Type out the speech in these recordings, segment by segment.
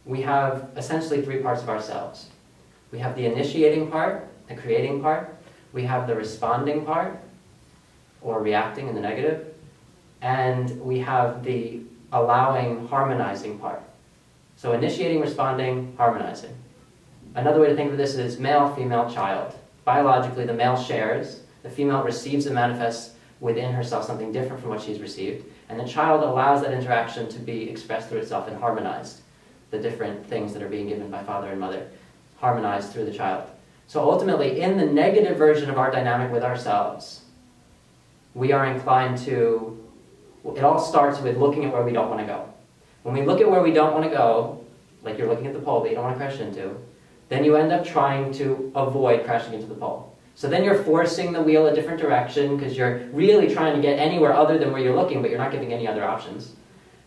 we have essentially three parts of ourselves. We have the initiating part, the creating part. We have the responding part, or reacting in the negative. And we have the allowing, harmonizing part. So initiating, responding, harmonizing. Another way to think of this is male, female, child. Biologically, the male shares, the female receives and manifests within herself something different from what she's received, and the child allows that interaction to be expressed through itself and harmonized. The different things that are being given by father and mother, harmonized through the child. So ultimately, in the negative version of our dynamic with ourselves, we are inclined to, it all starts with looking at where we don't want to go. When we look at where we don't want to go, like you're looking at the pole that you don't want to crash into, then you end up trying to avoid crashing into the pole. So then you're forcing the wheel a different direction because you're really trying to get anywhere other than where you're looking, but you're not giving any other options.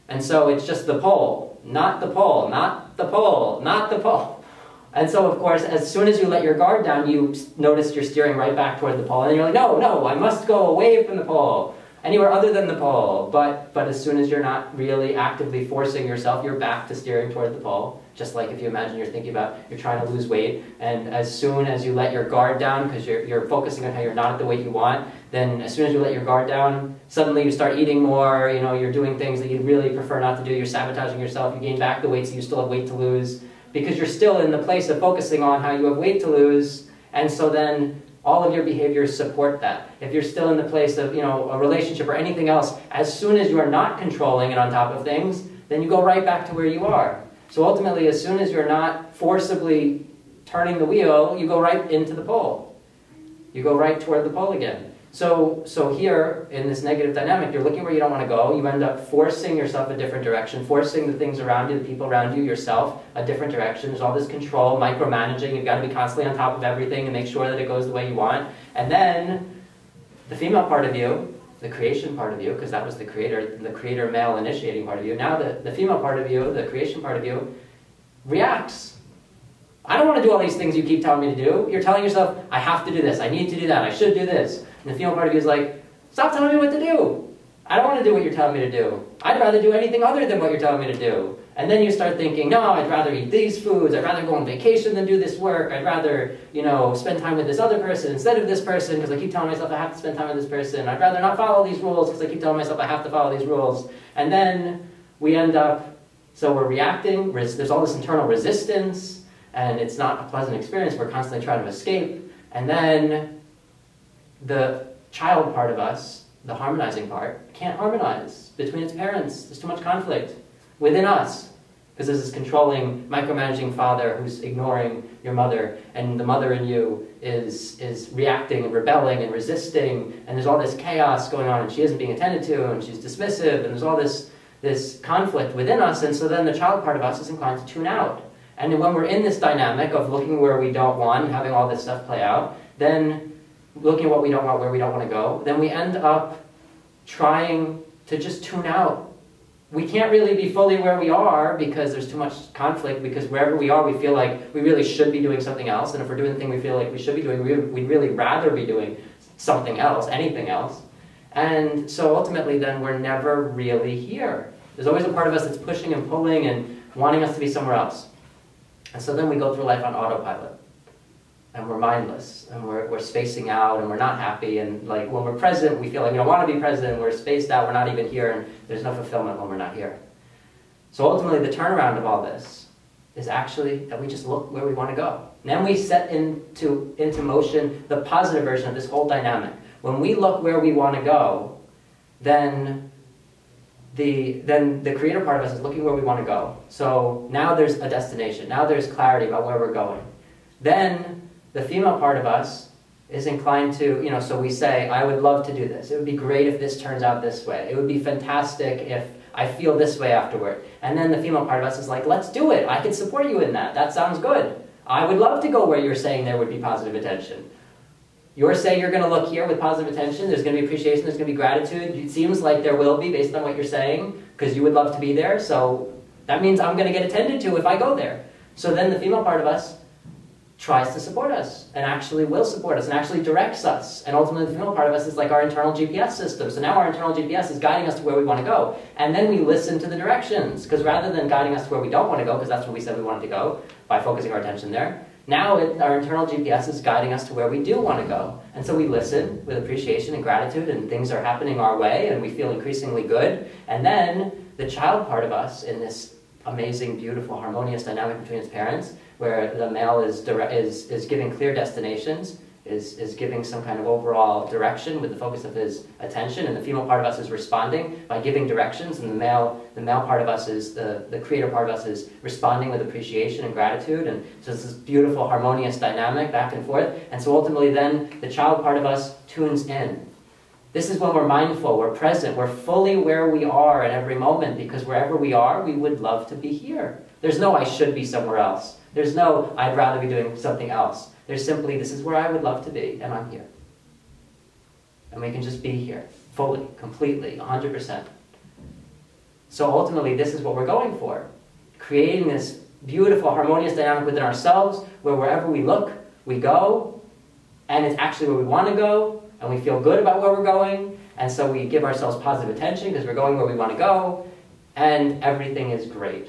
And so it's just the pole, not the pole, not the pole, not the pole. And so, of course, as soon as you let your guard down, you notice you're steering right back toward the pole. And you're like, no, no, I must go away from the pole, anywhere other than the pole. But as soon as you're not really actively forcing yourself, you're back to steering toward the pole. Just like if you imagine you're thinking about, you're trying to lose weight, and as soon as you let your guard down, because you're focusing on how you're not at the weight you want, then as soon as you let your guard down, suddenly you start eating more, you're doing things that you'd really prefer not to do, you're sabotaging yourself, you gain back the weight so you still have weight to lose, because you're still in the place of focusing on how you have weight to lose, and so then all of your behaviors support that. If you're still in the place of a relationship or anything else, as soon as you are not controlling and on top of things, then you go right back to where you are. So ultimately, as soon as you're not forcibly turning the wheel, you go right into the pole. You go right toward the pole again. So here, in this negative dynamic, you're looking where you don't want to go. You end up forcing yourself a different direction, forcing the things around you, the people around you, yourself, a different direction. There's all this control, micromanaging. You've got to be constantly on top of everything and make sure that it goes the way you want. And then the female part of you, the creation part of you, because that was the creator male initiating part of you. Now the female part of you, the creation part of you, reacts. I don't want to do all these things you keep telling me to do. You're telling yourself, I have to do this, I need to do that, I should do this. And the female part of you is like, stop telling me what to do. I don't want to do what you're telling me to do. I'd rather do anything other than what you're telling me to do. And then you start thinking, no, I'd rather eat these foods, I'd rather go on vacation than do this work, I'd rather, spend time with this other person instead of this person because I keep telling myself I have to spend time with this person. I'd rather not follow these rules because I keep telling myself I have to follow these rules. And then we end up, so we're reacting, there's all this internal resistance, and it's not a pleasant experience, we're constantly trying to escape. And then the child part of us, the harmonizing part, can't harmonize between its parents. There's too much conflict within us. Because there's this controlling, micromanaging father who's ignoring your mother, and the mother in you is reacting and rebelling and resisting, and there's all this chaos going on, and she isn't being attended to, and she's dismissive, and there's all this conflict within us, and so then the child part of us is inclined to tune out. And when we're in this dynamic of looking where we don't want, and having all this stuff play out, then looking at what we don't want, where we don't want to go, then we end up trying to just tune out. We can't really be fully where we are because there's too much conflict, because wherever we are, we feel like we really should be doing something else, and if we're doing the thing we feel like we should be doing, we'd really rather be doing something else, anything else. And so ultimately then we're never really here. There's always a part of us that's pushing and pulling and wanting us to be somewhere else. And so then we go through life on autopilot. And we're mindless, and we're spacing out, and we're not happy, and like when we're present, we feel like we don't want to be present, and we're spaced out, we're not even here, and there's no fulfillment when we're not here. So ultimately, the turnaround of all this is actually that we just look where we want to go. And then we set into motion the positive version of this whole dynamic. When we look where we want to go, then the creator part of us is looking where we want to go. So now there's a destination. Now there's clarity about where we're going. Then the female part of us is inclined to, so we say, I would love to do this. It would be great if this turns out this way. It would be fantastic if I feel this way afterward. And then the female part of us is like, let's do it. I can support you in that. That sounds good. I would love to go where you're saying there would be positive attention. You're saying you're going to look here with positive attention. There's going to be appreciation. There's going to be gratitude. It seems like there will be based on what you're saying because you would love to be there. So that means I'm going to get attended to if I go there. So then the female part of us tries to support us and actually will support us and actually directs us. And ultimately the female part of us is like our internal GPS system. So now our internal GPS is guiding us to where we want to go. And then we listen to the directions, because rather than guiding us to where we don't want to go, because that's where we said we wanted to go by focusing our attention there, now our internal GPS is guiding us to where we do want to go. And so we listen with appreciation and gratitude, and things are happening our way and we feel increasingly good. And then the child part of us, in this amazing, beautiful, harmonious dynamic between its parents, where the male is giving clear destinations, is giving some kind of overall direction with the focus of his attention, and the female part of us is responding by giving directions, and the male part of us is, the creator part of us is responding with appreciation and gratitude, and so it's this beautiful, harmonious dynamic back and forth. And so ultimately then the child part of us tunes in. This is when we're mindful, we're present, we're fully where we are at every moment, because wherever we are, we would love to be here. There's no I should be somewhere else. There's no I'd rather be doing something else. There's simply, this is where I would love to be, and I'm here. And we can just be here, fully, completely, 100%. So ultimately, this is what we're going for. Creating this beautiful, harmonious dynamic within ourselves, where wherever we look, we go, and it's actually where we want to go, and we feel good about where we're going, and so we give ourselves positive attention because we're going where we want to go, and everything is great.